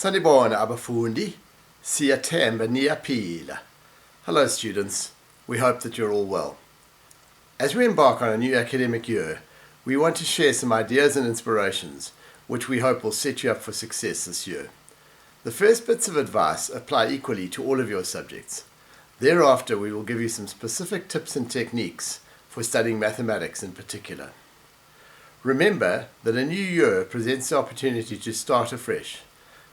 Sanibona abafundi, siyathemba niyaphila. Hello students, we hope that you're all well. As we embark on a new academic year, we want to share some ideas and inspirations which we hope will set you up for success this year. The first bits of advice apply equally to all of your subjects. Thereafter, we will give you some specific tips and techniques for studying mathematics in particular. Remember that a new year presents the opportunity to start afresh,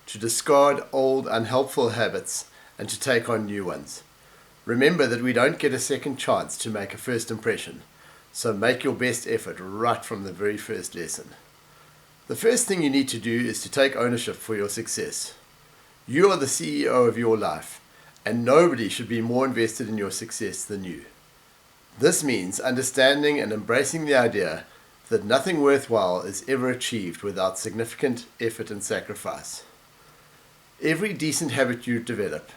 to discard old unhelpful habits and to take on new ones. Remember that we don't get a second chance to make a first impression, so make your best effort right from the very first lesson. The first thing you need to do is to take ownership for your success. You are the CEO of your life, and nobody should be more invested in your success than you. This means understanding and embracing the idea that nothing worthwhile is ever achieved without significant effort and sacrifice. Every decent habit you develop,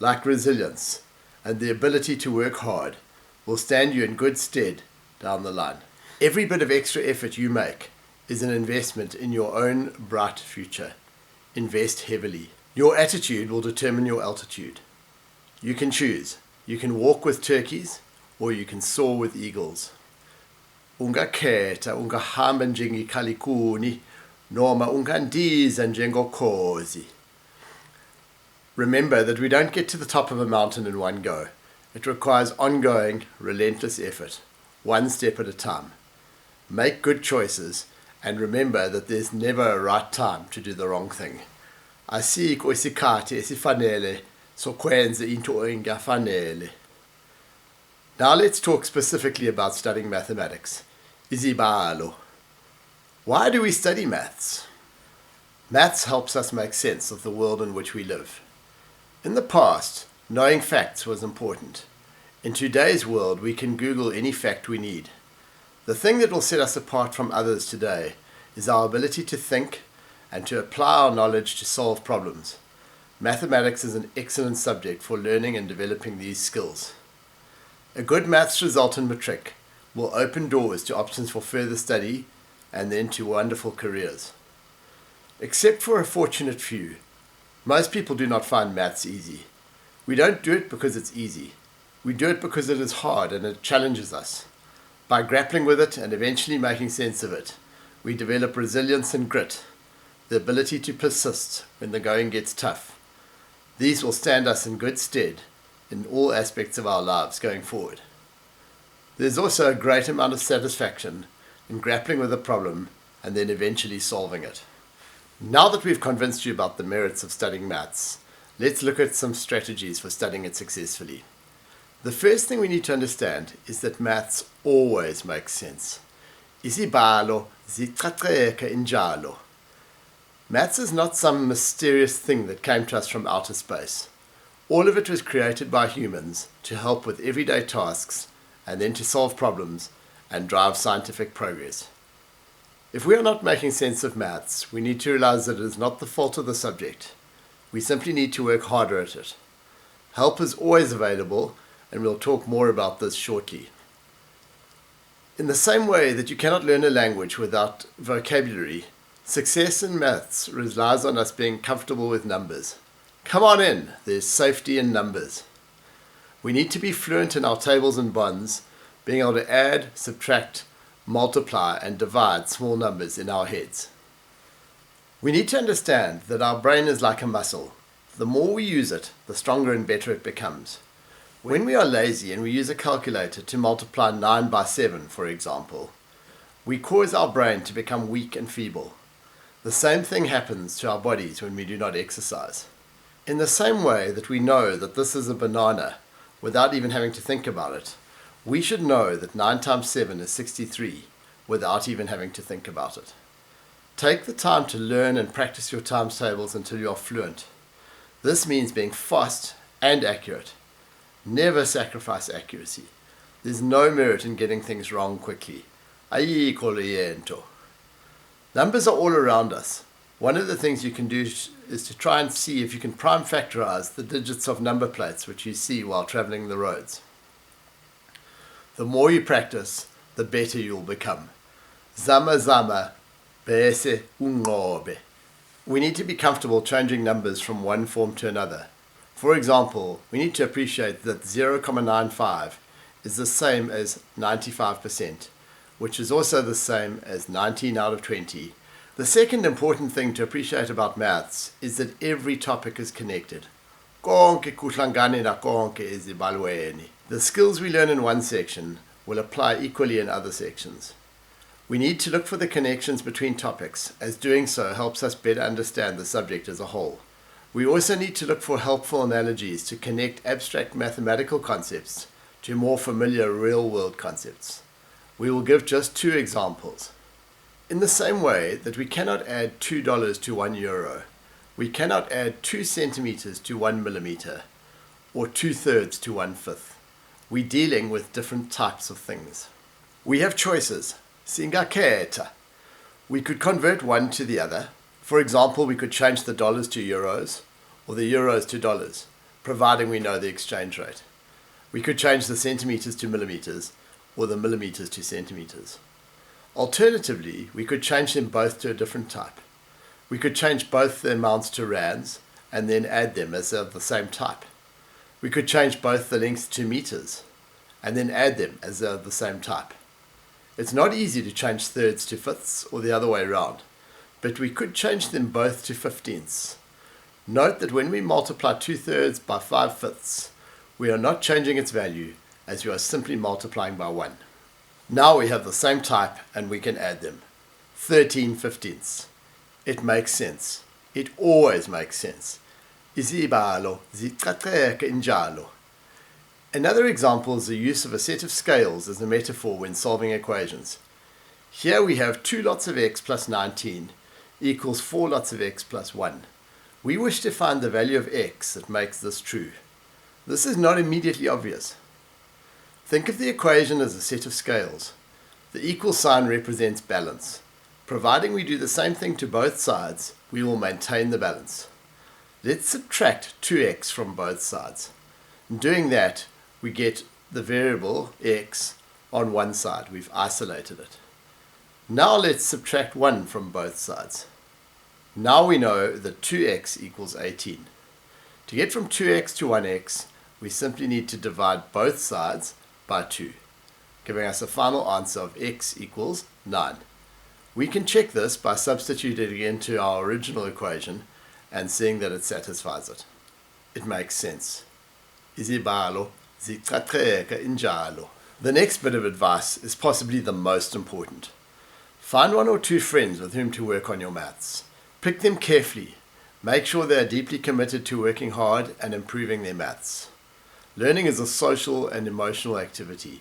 like resilience and the ability to work hard, will stand you in good stead down the line. Every bit of extra effort you make is an investment in your own bright future. Invest heavily. Your attitude will determine your altitude. You can choose. You can walk with turkeys or you can soar with eagles. Ungakhetha ungahamba njengekhalikuni noma ungandiza njengokhozi. Remember that we don't get to the top of a mountain in one go. It requires ongoing, relentless effort, one step at a time. Make good choices and remember that there's never a right time to do the wrong thing. Asikho isikhathi esifanele sokwenza into engafanele. Now let's talk specifically about studying mathematics. Izibalo. Why do we study maths? Maths helps us make sense of the world in which we live. In the past, knowing facts was important. In today's world, we can Google any fact we need. The thing that will set us apart from others today is our ability to think and to apply our knowledge to solve problems. Mathematics is an excellent subject for learning and developing these skills. A good maths result in matric will open doors to options for further study and then to wonderful careers. Except for a fortunate few, most people do not find maths easy. We don't do it because it's easy. We do it because it is hard and it challenges us. By grappling with it and eventually making sense of it, we develop resilience and grit, the ability to persist when the going gets tough. These will stand us in good stead in all aspects of our lives going forward. There's also a great amount of satisfaction in grappling with a problem and then eventually solving it. Now that we've convinced you about the merits of studying maths, let's look at some strategies for studying it successfully. The first thing we need to understand is that maths always makes sense. Izibalo zicaceka injalo. Maths is not some mysterious thing that came to us from outer space. All of it was created by humans to help with everyday tasks and then to solve problems and drive scientific progress. If we are not making sense of maths, we need to realize that it is not the fault of the subject. We simply need to work harder at it. Help is always available, and we'll talk more about this shortly. In the same way that you cannot learn a language without vocabulary, success in maths relies on us being comfortable with numbers. Come on in, there's safety in numbers. We need to be fluent in our tables and bonds, being able to add, subtract, multiply and divide small numbers in our heads. We need to understand that our brain is like a muscle. The more we use it, the stronger and better it becomes. When we are lazy and we use a calculator to multiply 9 by 7, for example, we cause our brain to become weak and feeble. The same thing happens to our bodies when we do not exercise. In the same way that we know that this is a banana without even having to think about it, we should know that 9 times 7 is 63 without even having to think about it. Take the time to learn and practice your times tables until you are fluent. This means being fast and accurate. Never sacrifice accuracy. There's no merit in getting things wrong quickly. Ayikho lento. Numbers are all around us. One of the things you can do is to try and see if you can prime factorize the digits of number plates which you see while traveling the roads. The more you practice, the better you'll become. Zama zama, bese unqobe. We need to be comfortable changing numbers from one form to another. For example, we need to appreciate that 0.95 is the same as 95%, which is also the same as 19 out of 20. The second important thing to appreciate about maths is that every topic is connected. Konke kuhlangane na konke ezibalweni. The skills we learn in one section will apply equally in other sections. We need to look for the connections between topics, as doing so helps us better understand the subject as a whole. We also need to look for helpful analogies to connect abstract mathematical concepts to more familiar real-world concepts. We will give just 2 examples. In the same way that we cannot add $2 to €1, we cannot add 2 centimeters to 1 millimeter, or 2/3 to 1/5. We're dealing with different types of things. We have choices. Singakhetha. We could convert one to the other. For example, we could change the dollars to euros, or the euros to dollars, providing we know the exchange rate. We could change the centimeters to millimeters, or the millimeters to centimeters. Alternatively, we could change them both to a different type. We could change both the amounts to rands, and then add them as of the same type. We could change both the lengths to meters, and then add them as of the same type. It's not easy to change thirds to fifths or the other way around, but we could change them both to 15ths. Note that when we multiply 2/3 by 5/5, we are not changing its value, as we are simply multiplying by 1. Now we have the same type and we can add them. 13/15. It makes sense. It always makes sense. Izibalo zicaceka injalo. Another example is the use of a set of scales as a metaphor when solving equations. Here we have 2 lots of x plus 19 equals 4 lots of x plus 1. We wish to find the value of x that makes this true. This is not immediately obvious. Think of the equation as a set of scales. The equal sign represents balance. Providing we do the same thing to both sides, we will maintain the balance. Let's subtract 2x from both sides. In doing that, we get the variable x on one side. We've isolated it. Now let's subtract 1 from both sides. Now we know that 2x equals 18. To get from 2x to 1x, we simply need to divide both sides by 2, giving us a final answer of x equals 9. We can check this by substituting it into our original equation and seeing that it satisfies it. It makes sense. Izibalo zicaceka injalo. The next bit of advice is possibly the most important. Find 1 or 2 friends with whom to work on your maths. Pick them carefully. Make sure they are deeply committed to working hard and improving their maths. Learning is a social and emotional activity.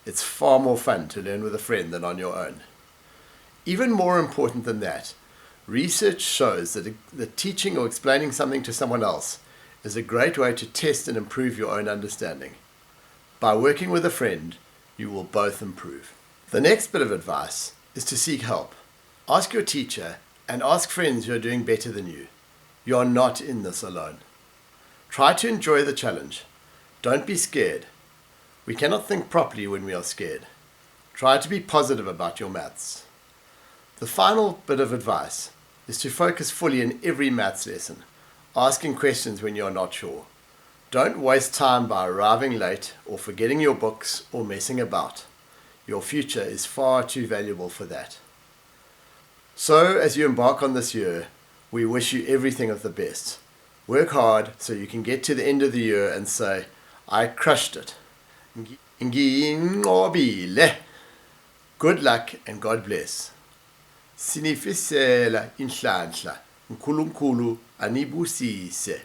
It's far more fun to learn with a friend than on your own. Even more important than that, research shows that teaching or explaining something to someone else is a great way to test and improve your own understanding. By working with a friend, you will both improve. The next bit of advice is to seek help. Ask your teacher and ask friends who are doing better than you. You are not in this alone. Try to enjoy the challenge. Don't be scared. We cannot think properly when we are scared. Try to be positive about your maths. The final bit of advice is to focus fully in every maths lesson, asking questions when you are not sure. Don't waste time by arriving late or forgetting your books or messing about. Your future is far too valuable for that. So, as you embark on this year, we wish you everything of the best. Work hard so you can get to the end of the year and say, I crushed it. Nginqobile. Good luck and God bless. Sinifisela inhlanhla. uNkulunkulu anibusise.